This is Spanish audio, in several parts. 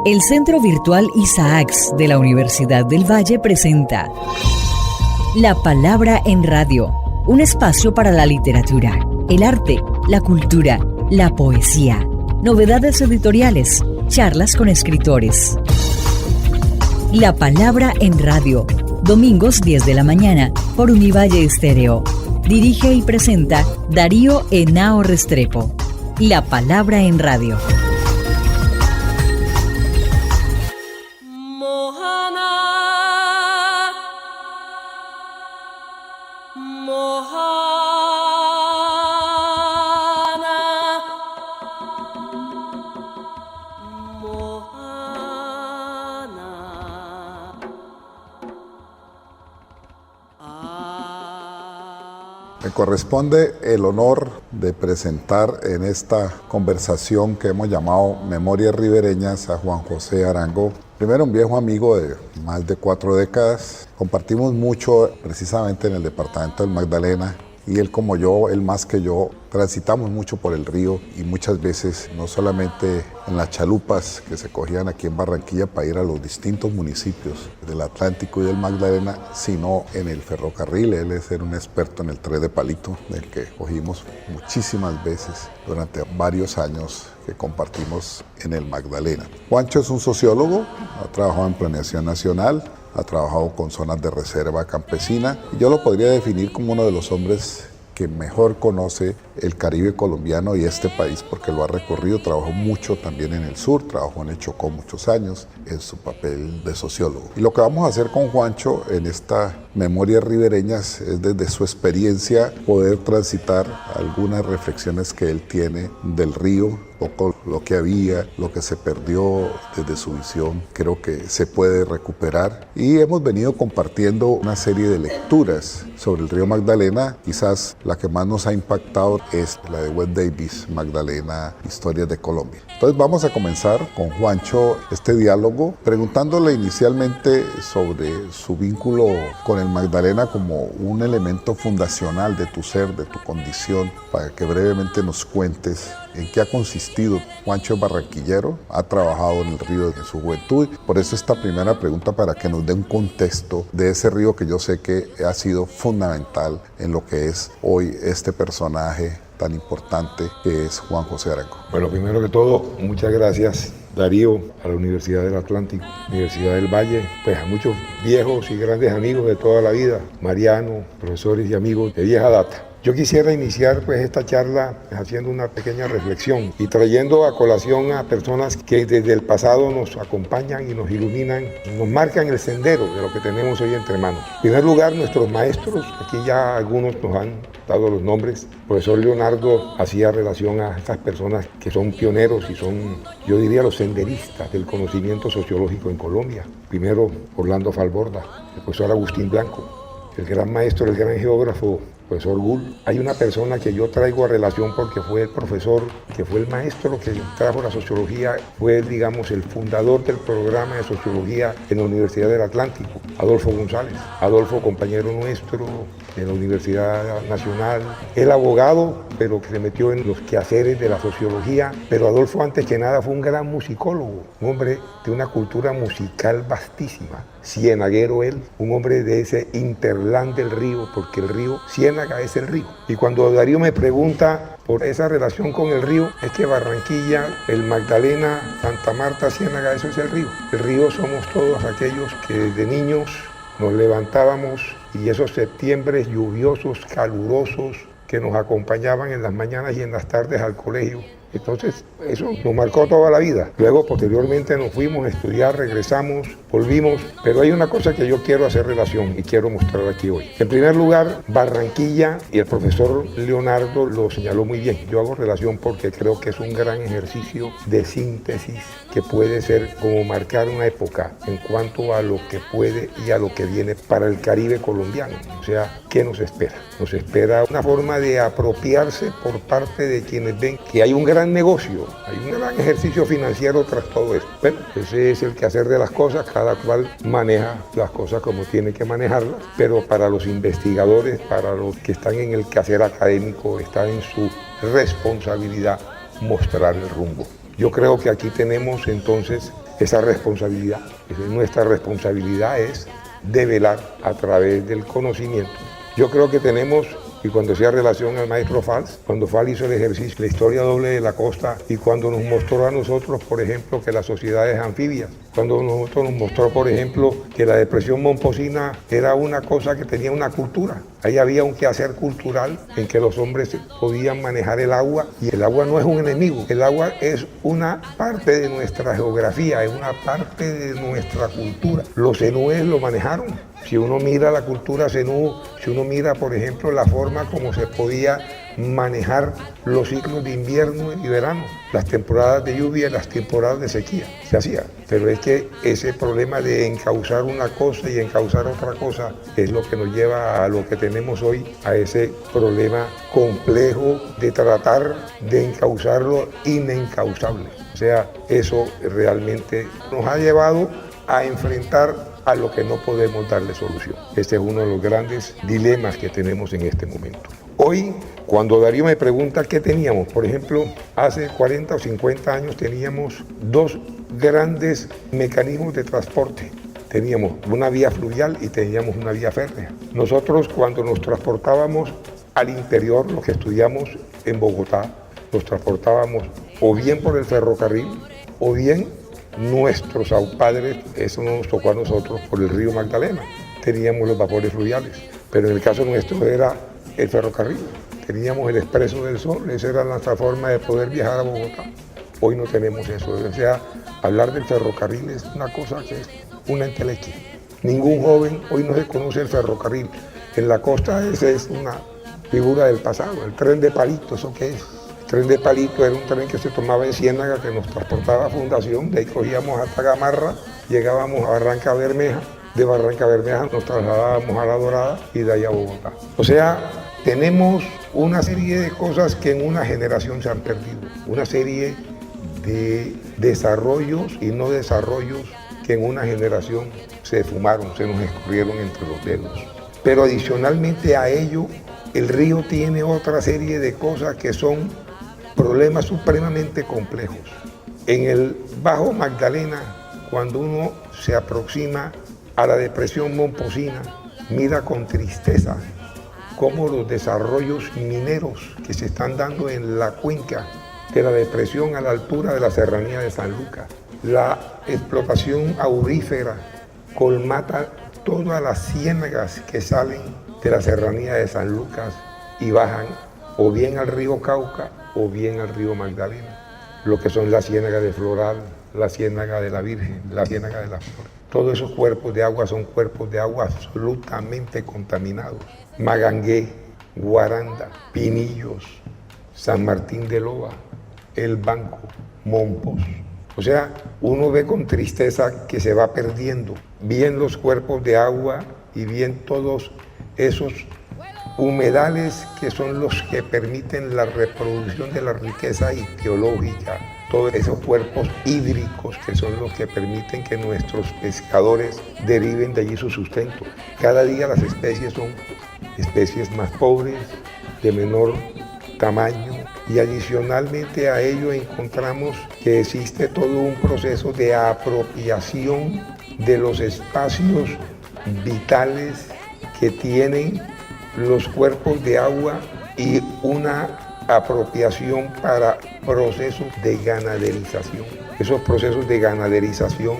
El Centro Virtual Isaacs de la Universidad del Valle presenta La Palabra en Radio, un espacio para la literatura, el arte, la cultura, la poesía, novedades editoriales, charlas con escritores. La Palabra en Radio, domingos 10 de la mañana por Univalle Estéreo. Dirige y presenta Darío Henao Restrepo. La Palabra en Radio. Me corresponde el honor de presentar en esta conversación que hemos llamado Memorias Ribereñas a Juan José Arango. Primero, un viejo amigo de más de 4 décadas. Compartimos mucho precisamente en el departamento del Magdalena. Y él como yo, él más que yo, transitamos mucho por el río y muchas veces no solamente en las chalupas que se cogían aquí en Barranquilla para ir a los distintos municipios del Atlántico y del Magdalena, sino en el ferrocarril. Él era un experto en el tren de palito, del que cogimos muchísimas veces durante varios años que compartimos en el Magdalena. Juancho es un sociólogo, ha trabajado en planeación nacional, ha trabajado con zonas de reserva campesina y yo lo podría definir como uno de los hombres que mejor conoce el Caribe colombiano y este país porque lo ha recorrido. Trabajó mucho también en el sur, trabajó en el Chocó muchos años en su papel de sociólogo. Y lo que vamos a hacer con Juancho en esta Memorias Ribereñas es desde su experiencia poder transitar algunas reflexiones que él tiene del río, poco lo que había, lo que se perdió desde su visión, creo que se puede recuperar. Y hemos venido compartiendo una serie de lecturas sobre el río Magdalena. Quizás la que más nos ha impactado es la de Webb Davis, Magdalena, Historias de Colombia. Entonces vamos a comenzar con Juancho este diálogo, preguntándole inicialmente sobre su vínculo con el Magdalena como un elemento fundacional de tu ser, de tu condición, para que brevemente nos cuentes en qué ha consistido. Juancho es barranquillero, ha trabajado en el río en su juventud. Por eso esta primera pregunta, para que nos dé un contexto de ese río que yo sé que ha sido fundamental en lo que es hoy este personaje tan importante que es Juan José Arango. Bueno, primero que todo, muchas gracias, Darío, a la Universidad del Atlántico, Universidad del Valle, pues a muchos viejos y grandes amigos de toda la vida, Mariano, profesores y amigos de vieja data. Yo quisiera iniciar pues esta charla haciendo una pequeña reflexión y trayendo a colación a personas que desde el pasado nos acompañan y nos iluminan, nos marcan el sendero de lo que tenemos hoy entre manos. En primer lugar, nuestros maestros, aquí ya algunos nos han dado los nombres. El profesor Leonardo hacía relación a estas personas que son pioneros y son, yo diría, los senderistas del conocimiento sociológico en Colombia. Primero, Orlando Falborda, el profesor Agustín Blanco, el gran maestro, el gran geógrafo, profesor Gull. Hay una persona que yo traigo a relación porque fue el profesor, que fue el maestro que trajo la sociología, fue, digamos, el fundador del programa de sociología en la Universidad del Atlántico, Adolfo González. Adolfo, compañero nuestro de la Universidad Nacional, el abogado, pero que se metió en los quehaceres de la sociología. Pero Adolfo, antes que nada, fue un gran musicólogo, un hombre de una cultura musical vastísima. Cienaguero él, un hombre de ese hinterland del río, porque el río Ciénaga es el río. Y cuando Darío me pregunta por esa relación con el río, es que Barranquilla, el Magdalena, Santa Marta, Ciénaga, eso es el río. El río somos todos aquellos que desde niños nos levantábamos y esos septiembres lluviosos, calurosos, que nos acompañaban en las mañanas y en las tardes al colegio. Entonces, eso nos marcó toda la vida. Luego, posteriormente, nos fuimos a estudiar, regresamos, volvimos. Pero hay una cosa que yo quiero hacer relación y quiero mostrar aquí hoy. En primer lugar, Barranquilla, y el profesor Leonardo lo señaló muy bien. Yo hago relación porque creo que es un gran ejercicio de síntesis que puede ser como marcar una época en cuanto a lo que puede y a lo que viene para el Caribe colombiano. O sea, ¿qué nos espera? Nos espera una forma de apropiarse por parte de quienes ven que hay un gran negocio, hay un gran ejercicio financiero tras todo esto. Bueno, ese es el quehacer de las cosas, cada cual maneja las cosas como tiene que manejarlas, pero para los investigadores, para los que están en el quehacer académico, está en su responsabilidad mostrar el rumbo. Yo creo que aquí tenemos entonces esa responsabilidad. Nuestra responsabilidad es develar a través del conocimiento. Yo creo que tenemos, y cuando hacía relación al maestro Fals, cuando Fals hizo el ejercicio, la historia doble de la costa, y cuando nos mostró a nosotros, por ejemplo, que la sociedad es anfibia, cuando nosotros nos mostró, por ejemplo, que la depresión momposina era una cosa que tenía una cultura. Ahí había un quehacer cultural en que los hombres podían manejar el agua, y el agua no es un enemigo, el agua es una parte de nuestra geografía, es una parte de nuestra cultura. Los zenúes lo manejaron. Si uno mira la cultura zenú, si uno mira, por ejemplo, la forma como se podía manejar los ciclos de invierno y verano, las temporadas de lluvia y las temporadas de sequía, se hacía. Pero es que ese problema de encauzar una cosa y encauzar otra cosa es lo que nos lleva a lo que tenemos hoy, a ese problema complejo de tratar de encauzar lo inencauzable. O sea, eso realmente nos ha llevado a enfrentar a lo que no podemos darle solución. Este es uno de los grandes dilemas que tenemos en este momento. Hoy, cuando Darío me pregunta qué teníamos, por ejemplo, hace 40 o 50 años teníamos dos grandes mecanismos de transporte. Teníamos una vía fluvial y teníamos una vía férrea. Nosotros, cuando nos transportábamos al interior, los que estudiamos en Bogotá, nos transportábamos o bien por el ferrocarril o bien nuestros padres, eso nos tocó a nosotros por el río Magdalena. Teníamos los vapores fluviales, pero en el caso nuestro era el ferrocarril. Teníamos el Expreso del Sol, esa era nuestra forma de poder viajar a Bogotá. Hoy no tenemos eso, o sea, hablar del ferrocarril es una cosa que es una entelequia. Ningún joven hoy no se conoce el ferrocarril. En la costa esa es una figura del pasado, el tren de palito, ¿eso qué es? El tren de palito era un tren que se tomaba en Ciénaga, que nos transportaba a Fundación, de ahí cogíamos hasta Gamarra, llegábamos a Barranca Bermeja, de Barranca Bermeja nos trasladábamos a La Dorada y de ahí a Bogotá. O sea, tenemos una serie de cosas que en una generación se han perdido, una serie de desarrollos y no desarrollos que en una generación se fumaron, se nos escurrieron entre los dedos. Pero adicionalmente a ello, el río tiene otra serie de cosas que son problemas supremamente complejos. En el Bajo Magdalena, cuando uno se aproxima a la depresión momposina, mira con tristeza cómo los desarrollos mineros que se están dando en la cuenca de la depresión a la altura de la serranía de San Lucas, la explotación aurífera colmata todas las ciénagas que salen de la serranía de San Lucas y bajan o bien al río Cauca o bien al río Magdalena, lo que son la ciénaga de Floral, la ciénaga de la Virgen, la ciénaga de la Flor. Todos esos cuerpos de agua son cuerpos de agua absolutamente contaminados. Magangué, Guaranda, Pinillos, San Martín de Loba, El Banco, Mompos. O sea, uno ve con tristeza que se va perdiendo bien los cuerpos de agua y bien todos esos humedales que son los que permiten la reproducción de la riqueza ictiológica, todos esos cuerpos hídricos que son los que permiten que nuestros pescadores deriven de allí su sustento. Cada día las especies son especies más pobres, de menor tamaño, y adicionalmente a ello encontramos que existe todo un proceso de apropiación de los espacios vitales que tienen los cuerpos de agua y una apropiación para procesos de ganaderización. Esos procesos de ganaderización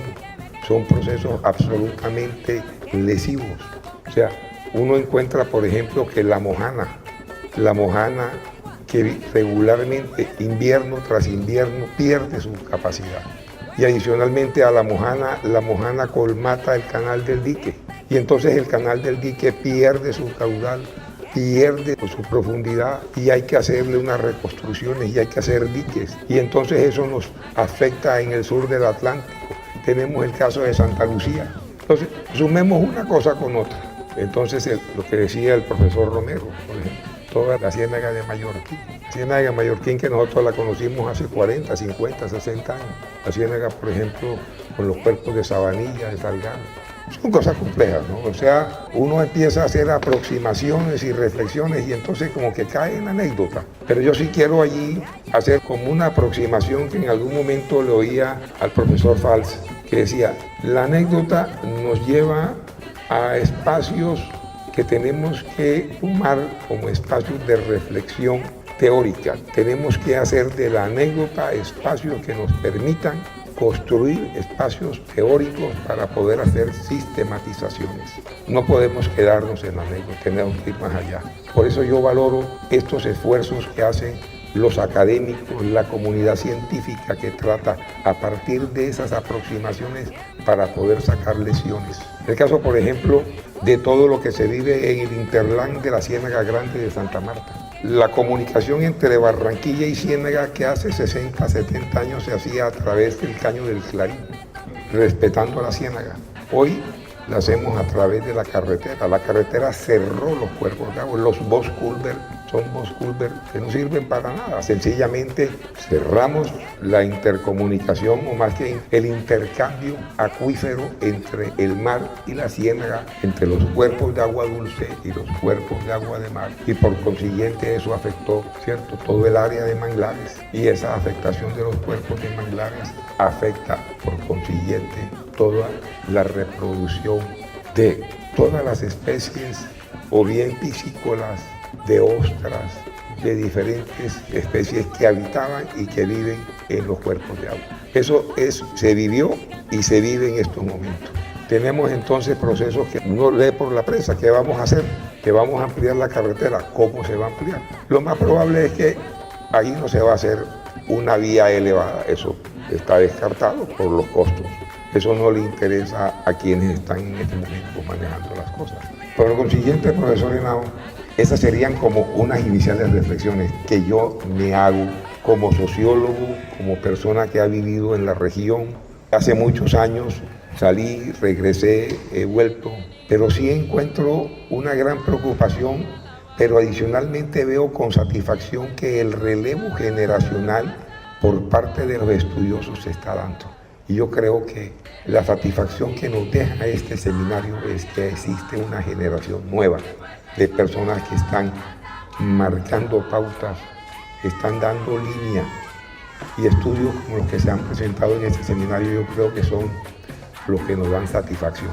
son procesos absolutamente lesivos. O sea, uno encuentra, por ejemplo, que la mojana que regularmente invierno tras invierno pierde su capacidad. Y adicionalmente a la mojana colmata el canal del dique. Y entonces el canal del dique pierde su caudal, pierde su profundidad y hay que hacerle unas reconstrucciones y hay que hacer diques. Y entonces eso nos afecta en el sur del Atlántico. Tenemos el caso de Santa Lucía. Entonces, sumemos una cosa con otra. Entonces, lo que decía el profesor Romero, por ejemplo, toda la ciénaga de Mallorquín. La ciénaga de Mallorquín que nosotros la conocimos hace 40, 50, 60 años. La ciénaga, por ejemplo, con los cuerpos de Sabanilla, de Salgado. son cosas complejas, ¿no? O sea, uno empieza a hacer aproximaciones y reflexiones y entonces como que cae en la anécdota. Pero yo sí quiero allí hacer como una aproximación que en algún momento le oía al profesor Valls, que decía, la anécdota nos lleva a espacios que tenemos que tomar como espacios de reflexión teórica. Tenemos que hacer de la anécdota espacios que nos permitan construir espacios teóricos para poder hacer sistematizaciones. No podemos quedarnos en la anécdota, tenemos que ir más allá. Por eso yo valoro estos esfuerzos que hacen los académicos, la comunidad científica que trata a partir de esas aproximaciones para poder sacar lecciones. El caso, por ejemplo, de todo lo que se vive en el Interland de la Ciénaga Grande de Santa Marta. La comunicación entre Barranquilla y Ciénaga que hace 60, 70 años se hacía a través del caño del Clarín, respetando a la Ciénaga. Hoy la hacemos a través de la carretera. La carretera cerró los cuerpos de agua, los Bosch Culver son Bosch Culver que no sirven para nada. Sencillamente cerramos la intercomunicación, o más que el intercambio acuífero entre el mar y la ciénaga, entre los cuerpos de agua dulce y los cuerpos de agua de mar. Y por consiguiente eso afectó, ¿cierto?, todo el área de manglares. Y esa afectación de los cuerpos de manglares afecta por consiguiente toda la reproducción de todas las especies, o bien piscícolas, de ostras, de diferentes especies que habitaban y que viven en los cuerpos de agua. Eso se vivió y se vive en estos momentos. Tenemos entonces procesos que uno lee por la prensa. ¿Qué vamos a hacer? Que vamos a ampliar la carretera. ¿Cómo se va a ampliar? Lo más probable es que ahí no se va a hacer una vía elevada. Eso está descartado por los costos. Eso no le interesa a quienes están en este momento manejando las cosas. Por consiguiente, profesor Henao, esas serían como unas iniciales reflexiones que yo me hago como sociólogo, como persona que ha vivido en la región. Hace muchos años salí, regresé, he vuelto, pero sí encuentro una gran preocupación, pero adicionalmente veo con satisfacción que el relevo generacional por parte de los estudiosos se está dando. Y yo creo que la satisfacción que nos deja este seminario es que existe una generación nueva de personas que están marcando pautas, están dando línea, y estudios como los que se han presentado en este seminario yo creo que son los que nos dan satisfacción,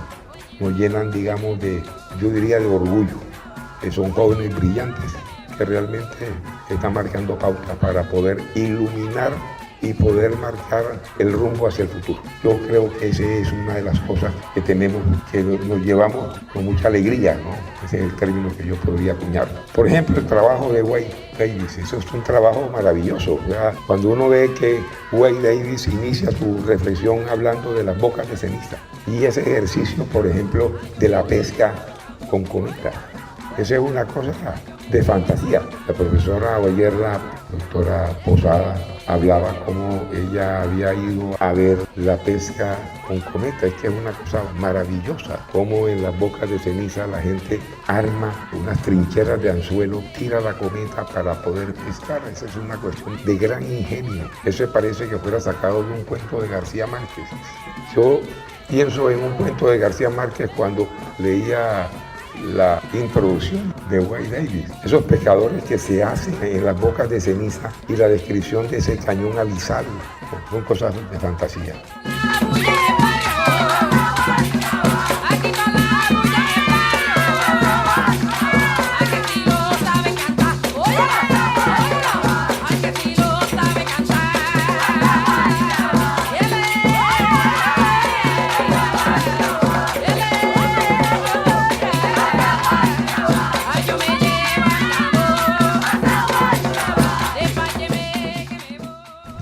nos llenan, digamos, yo diría de orgullo, que son jóvenes brillantes que realmente están marcando pautas para poder iluminar y poder marcar el rumbo hacia el futuro. Yo creo que esa es una de las cosas que tenemos, que nos llevamos con mucha alegría, ¿no? Ese es el término que yo podría acuñar. Por ejemplo, el trabajo de Wade Davis, eso es un trabajo maravilloso, ¿verdad? Cuando uno ve que Wade Davis inicia su reflexión hablando de las bocas de ceniza, y ese ejercicio, por ejemplo, de la pesca con cometa, esa es una cosa de fantasía. La profesora Boyer, la doctora Posada, hablaba como ella había ido a ver la pesca con cometa. Es que es una cosa maravillosa, como en las bocas de ceniza la gente arma unas trincheras de anzuelo, tira la cometa para poder pescar. Esa es una cuestión de gran ingenio. Eso parece que fuera sacado de un cuento de García Márquez. Yo pienso en un cuento de García Márquez cuando leía la introducción de Wade Davis, esos pescadores que se hacen en las bocas de ceniza y la descripción de ese cañón abisal, son cosas de fantasía.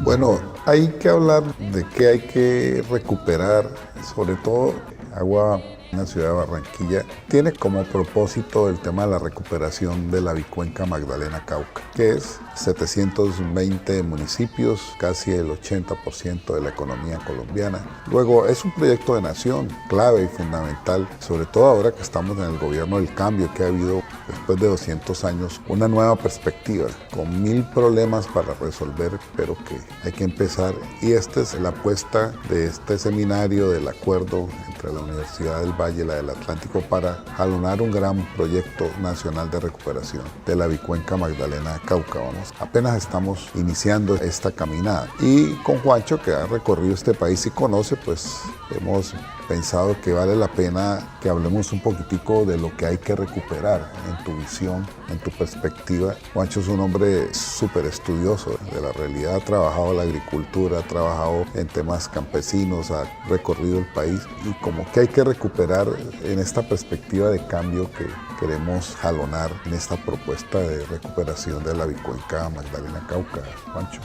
Bueno, hay que hablar de que hay que recuperar, sobre todo agua en la ciudad de Barranquilla. Tiene como propósito el tema de la recuperación de la bicuenca Magdalena Cauca, que es 720 municipios, casi el 80% de la economía colombiana. Luego, es un proyecto de nación clave y fundamental, sobre todo ahora que estamos en el gobierno del cambio, que ha habido después de 200 años una nueva perspectiva, con 1000 problemas para resolver, pero que hay que empezar. Y esta es la apuesta de este seminario del acuerdo entre la Universidad del Valle, la del Atlántico, para jalonar un gran proyecto nacional de recuperación de la bicuenca Magdalena de Cauca. Apenas estamos iniciando esta caminada. Y con Juancho, que ha recorrido este país y conoce, pues hemos pensado que vale la pena que hablemos un poquitico de lo que hay que recuperar en tu visión, en tu perspectiva. Juancho es un hombre súper estudioso de la realidad, ha trabajado la agricultura, ha trabajado en temas campesinos, ha recorrido el país y como que hay que recuperar en esta perspectiva de cambio que queremos jalonar en esta propuesta de recuperación de la bicuenca Magdalena Cauca. Juancho.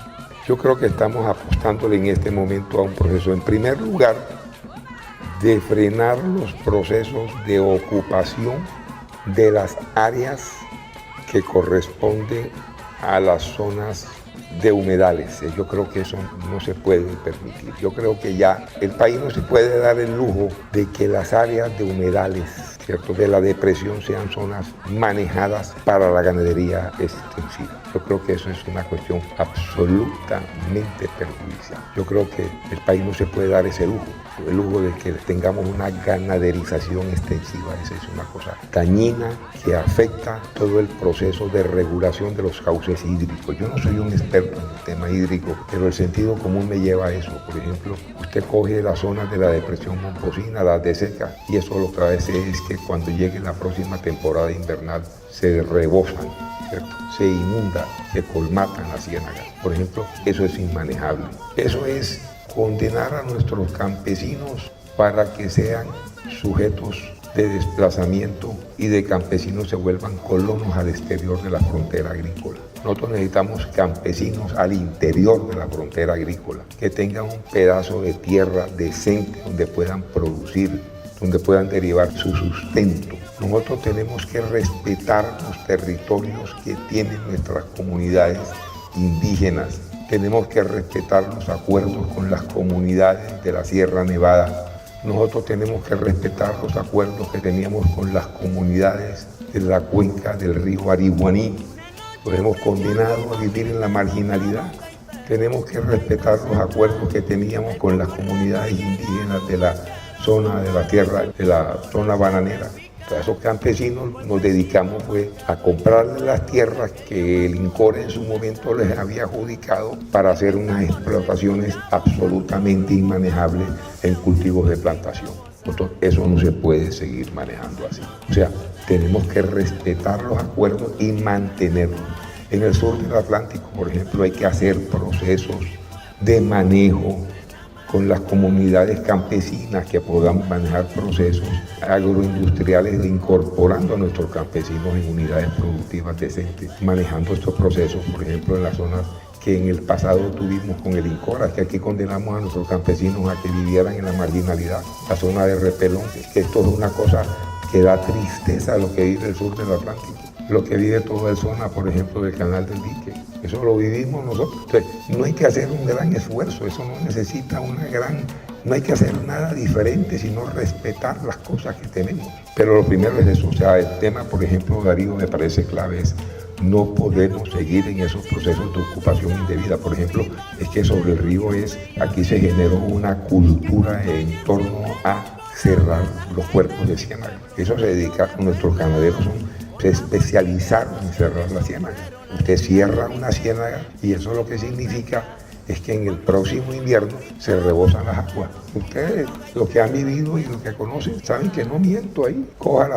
Yo creo que estamos apostándole en este momento a un proceso, en primer lugar, de frenar los procesos de ocupación de las áreas que corresponden a las zonas de humedales. Yo creo que eso no se puede permitir. Yo creo que ya el país no se puede dar el lujo de que las áreas de humedales, ¿cierto?, de la depresión sean zonas manejadas para la ganadería extensiva. Yo creo que eso es una cuestión absolutamente perjudicial. Yo creo que el país no se puede dar ese lujo, el lujo de que tengamos una ganaderización extensiva. Esa es una cosa dañina que afecta todo el proceso de regulación de los cauces hídricos. Yo no soy un experto en el tema hídrico, pero el sentido común me lleva a eso. Por ejemplo, usted coge las zonas de la depresión Momposina, las de seca, y eso lo que hace es que cuando llegue la próxima temporada invernal se rebosan, ¿cierto?, se inunda, se colmatan las ciénagas. Por ejemplo, eso es inmanejable. Eso es condenar a nuestros campesinos para que sean sujetos de desplazamiento y de campesinos se vuelvan colonos al exterior de la frontera agrícola. Nosotros necesitamos campesinos al interior de la frontera agrícola, que tengan un pedazo de tierra decente donde puedan producir, donde puedan derivar su sustento. Nosotros tenemos que respetar los territorios que tienen nuestras comunidades indígenas. Tenemos que respetar los acuerdos con las comunidades de la Sierra Nevada. Nosotros tenemos que respetar los acuerdos que teníamos con las comunidades de la cuenca del río Ariguaní. Los hemos condenado a vivir en la marginalidad. Tenemos que respetar los acuerdos que teníamos con las comunidades indígenas de la zona de la tierra, de la zona bananera. A esos campesinos nos dedicamos a comprarles las tierras que el INCOR en su momento les había adjudicado para hacer unas explotaciones absolutamente inmanejables en cultivos de plantación. Entonces, eso no se puede seguir manejando así. O sea, tenemos que respetar los acuerdos y mantenerlos. En el sur del Atlántico, por ejemplo, hay que hacer procesos de manejo con las comunidades campesinas que puedan manejar procesos agroindustriales incorporando a nuestros campesinos en unidades productivas decentes, manejando estos procesos, por ejemplo, en las zonas que en el pasado tuvimos con el INCOR, que aquí condenamos a nuestros campesinos a que vivieran en la marginalidad, la zona de Repelón, que esto es una cosa que da tristeza a lo que vive el sur del Atlántico, lo que vive toda la zona, por ejemplo, del Canal del Dique. Eso lo vivimos nosotros. Entonces, no hay que hacer un gran esfuerzo, eso no necesita no hay que hacer nada diferente, sino respetar las cosas que tenemos. Pero lo primero es eso, o sea, el tema, por ejemplo, Darío, me parece clave, es no podemos seguir en esos procesos de ocupación indebida. Por ejemplo, es que sobre el río aquí se generó una cultura en torno a cerrar los cuerpos de ciénaga. Eso se dedica, nuestros ganaderos se especializaron en cerrar la ciénaga. Usted cierra una ciénaga y eso lo que significa es que en el próximo invierno se rebosan las aguas. Ustedes, los que han vivido y los que conocen, saben que no miento ahí. Coja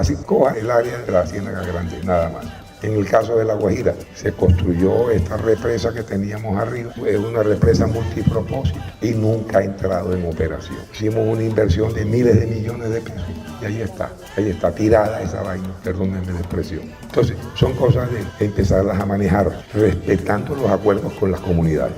el área de la ciénaga grande, nada más. En el caso de La Guajira, se construyó esta represa que teníamos arriba, es una represa multipropósito y nunca ha entrado en operación. Hicimos una inversión de miles de millones de pesos y ahí está tirada esa vaina, perdónenme la expresión. Entonces, son cosas de empezarlas a manejar, respetando los acuerdos con las comunidades.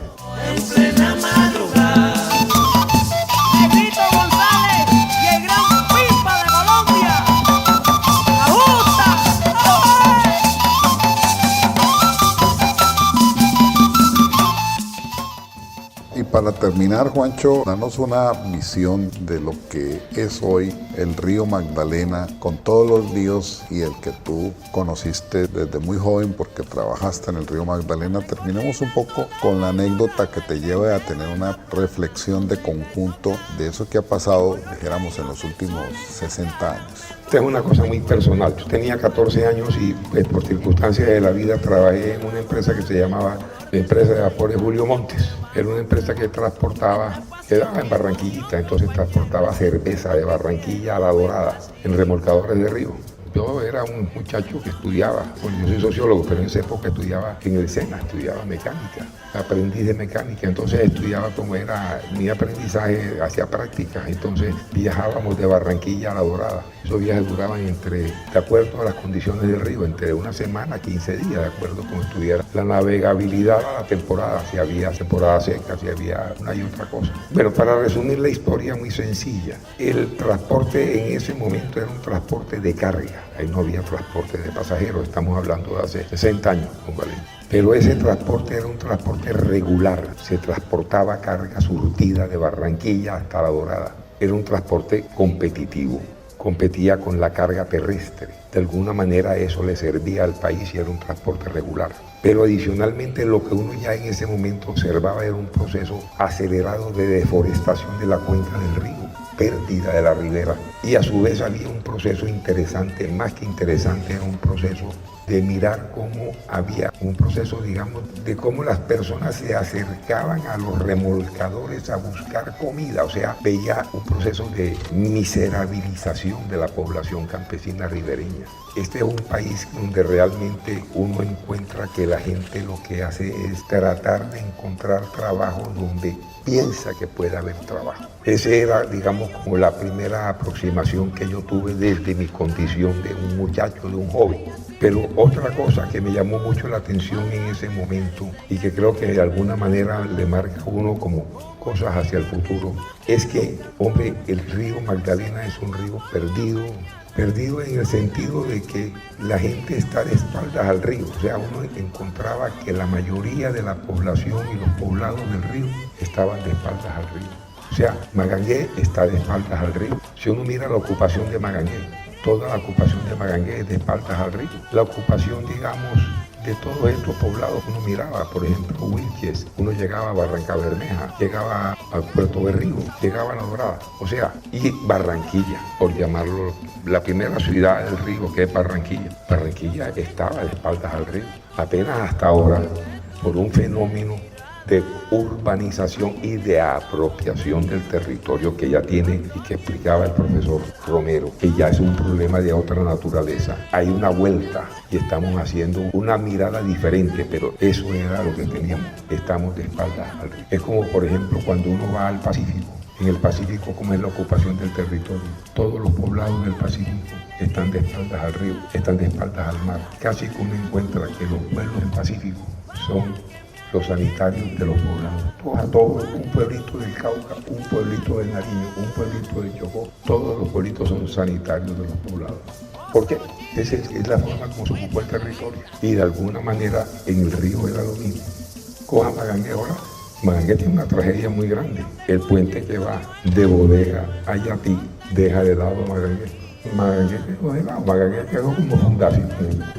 para terminar, Juancho, danos una visión de lo que es hoy el río Magdalena, con todos los ríos y el que tú conociste desde muy joven porque trabajaste en el río Magdalena. Terminemos un poco con la anécdota que te lleve a tener una reflexión de conjunto de eso que ha pasado, dijéramos, en los últimos 60 años. Esta es una cosa muy personal. Yo tenía 14 años y pues, por circunstancias de la vida trabajé en una empresa que se llamaba la empresa de vapores Julio Montes. Era una empresa que transportaba, quedaba en Barranquillita, entonces transportaba cerveza de Barranquilla a La Dorada en remolcadores de río. Yo era un muchacho que estudiaba, bueno, yo soy sociólogo, pero en esa época estudiaba en el SENA, estudiaba mecánica, aprendiz de mecánica, entonces estudiaba como era mi aprendizaje, hacía prácticas, entonces viajábamos de Barranquilla a La Dorada. Esos viajes duraban de acuerdo a las condiciones del río, entre una semana, 15 días, de acuerdo como estuviera la navegabilidad a la temporada, si había temporada seca, si había una y otra cosa. Bueno, para resumir la historia muy sencilla, el transporte en ese momento era un transporte de carga. Ahí no había transporte de pasajeros, estamos hablando de hace 60 años, ¿vale? Pero ese transporte era un transporte regular, se transportaba carga surtida de Barranquilla hasta La Dorada. Era un transporte competitivo, competía con la carga terrestre. De alguna manera eso le servía al país y era un transporte regular. Pero adicionalmente lo que uno ya en ese momento observaba era un proceso acelerado de deforestación de la cuenca del río, pérdida de la ribera. Y a su vez había un proceso interesante, más que interesante, era un proceso de mirar cómo había un proceso, digamos, de cómo las personas se acercaban a los remolcadores a buscar comida. O sea, veía un proceso de miserabilización de la población campesina ribereña. Este es un país donde realmente uno encuentra que la gente lo que hace es tratar de encontrar trabajo donde piensa que puede haber trabajo. Esa era, digamos, como la primera aproximación que yo tuve desde mi condición de un muchacho, de un joven. Pero otra cosa que me llamó mucho la atención en ese momento y que creo que de alguna manera le marca a uno como cosas hacia el futuro, es que, hombre, el río Magdalena es un río perdido en el sentido de que la gente está de espaldas al río. O sea, uno encontraba que la mayoría de la población y los poblados del río estaban de espaldas al río. O sea, Magangué está de espaldas al río. Si uno mira la ocupación de Magangué, toda la ocupación de Magangué es de espaldas al río. La ocupación, digamos, de todos estos poblados uno miraba, por ejemplo, Wilches, uno llegaba a Barranca Bermeja, llegaba a Puerto Berrío, llegaba a La Dorada, o sea, y Barranquilla, por llamarlo, la primera ciudad del río que es Barranquilla. Barranquilla estaba de espaldas al río, apenas hasta ahora, por un fenómeno de urbanización y de apropiación del territorio que ya tiene y que explicaba el profesor Romero, que ya es un problema de otra naturaleza. Hay una vuelta y estamos haciendo una mirada diferente, pero eso era lo que teníamos. Estamos de espaldas al río. Es como, por ejemplo, cuando uno va al Pacífico. En el Pacífico, como es la ocupación del territorio, todos los poblados del Pacífico están de espaldas al río, están de espaldas al mar. Casi que uno encuentra que los pueblos del Pacífico son los sanitarios de los poblados. Todos, un pueblito del Cauca, un pueblito de Nariño, un pueblito de Chocó, todos los pueblitos son sanitarios de los poblados. ¿Por qué? Esa es la forma como se ocupó el territorio. Y de alguna manera en el río era lo mismo. Coja Magangué ahora. Magangué tiene una tragedia muy grande. El puente que va de Bodega a Yatí deja de lado a Magangué. Magangué quedó de lado. Magangué quedó como fundación.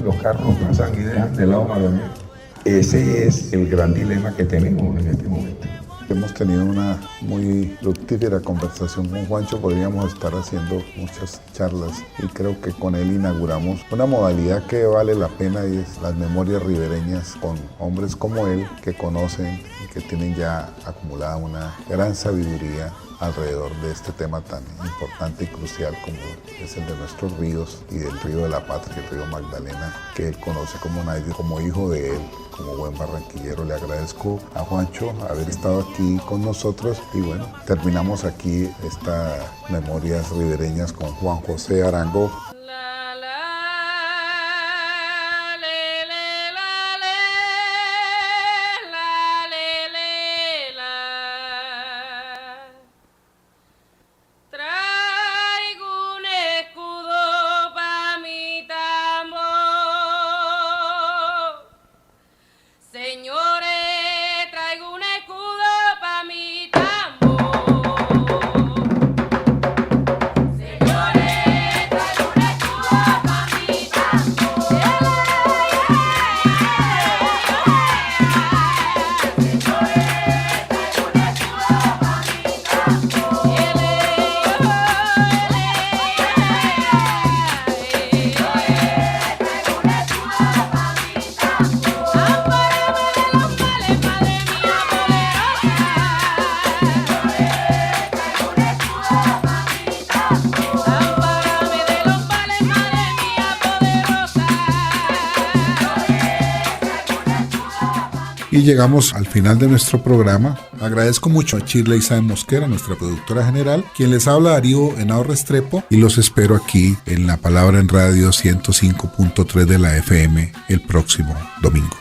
Los carros pasan y dejan de lado Magangué. Ese es el gran dilema que tenemos en este momento. Hemos tenido una muy fructífera conversación con Juancho, podríamos estar haciendo muchas charlas y creo que con él inauguramos una modalidad que vale la pena y es las memorias ribereñas con hombres como él que conocen y que tienen ya acumulada una gran sabiduría alrededor de este tema tan importante y crucial como es el de nuestros ríos y del río de la patria, el río Magdalena, que él conoce como nadie, como hijo de él, como buen barranquillero. Le agradezco a Juancho haber estado aquí con nosotros y bueno, terminamos aquí estas memorias ribereñas con Juan José Arango. Señores, traigo un escudo pa' mi Y llegamos al final de nuestro programa. Agradezco mucho a Shirley Sáenz Mosquera, nuestra productora general, quien les habla Darío Henao Restrepo, y los espero aquí en La Palabra en Radio 105.3 de la FM el próximo domingo.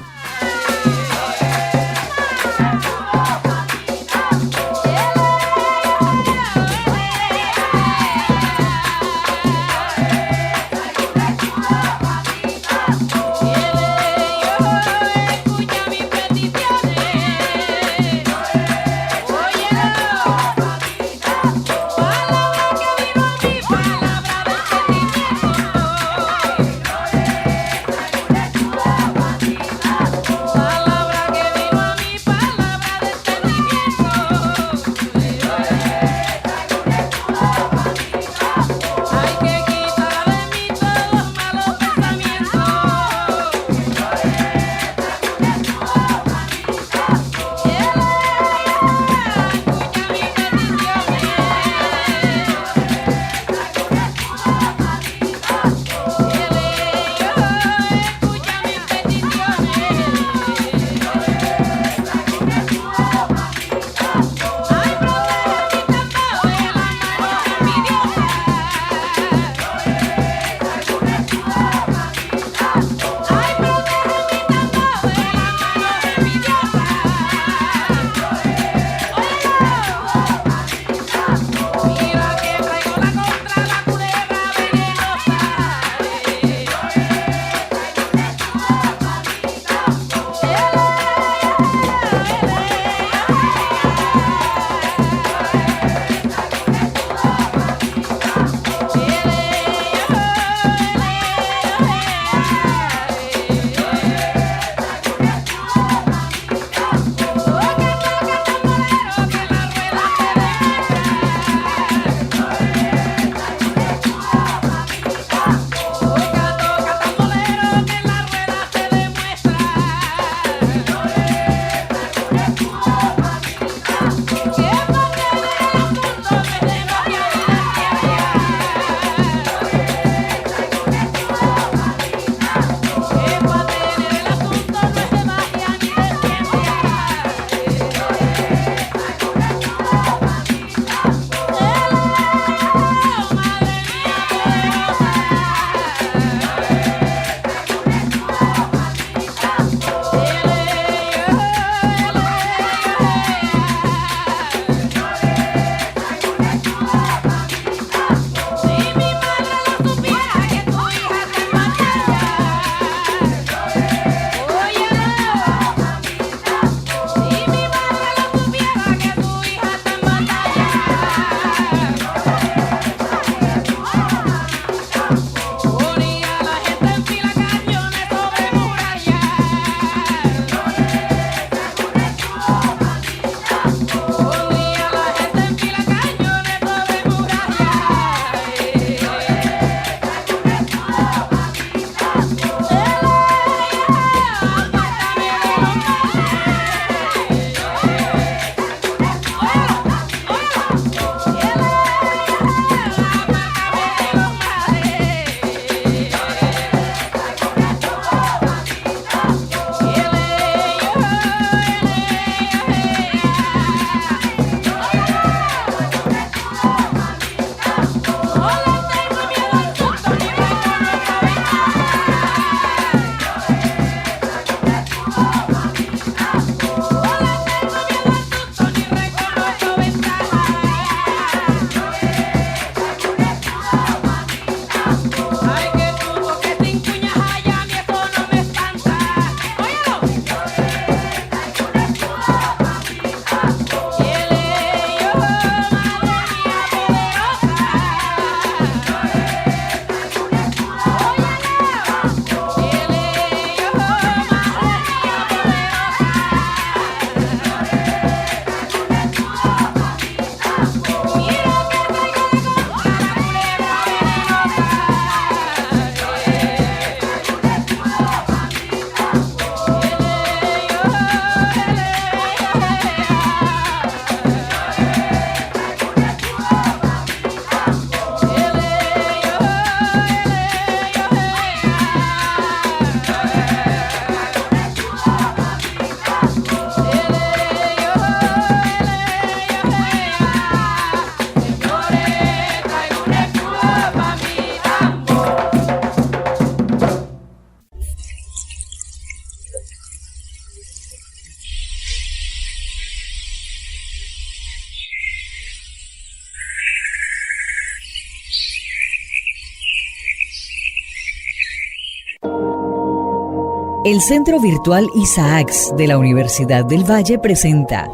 El Centro Virtual Isaacs de la Universidad del Valle presenta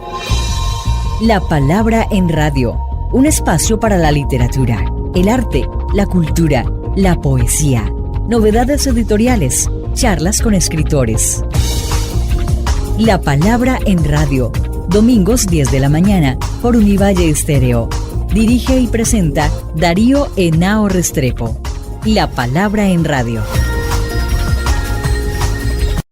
La Palabra en Radio, un espacio para la literatura, el arte, la cultura, la poesía, novedades editoriales, charlas con escritores. La Palabra en Radio, domingos 10 de la mañana por Univalle Estéreo. Dirige y presenta Darío Henao Restrepo. La Palabra en Radio.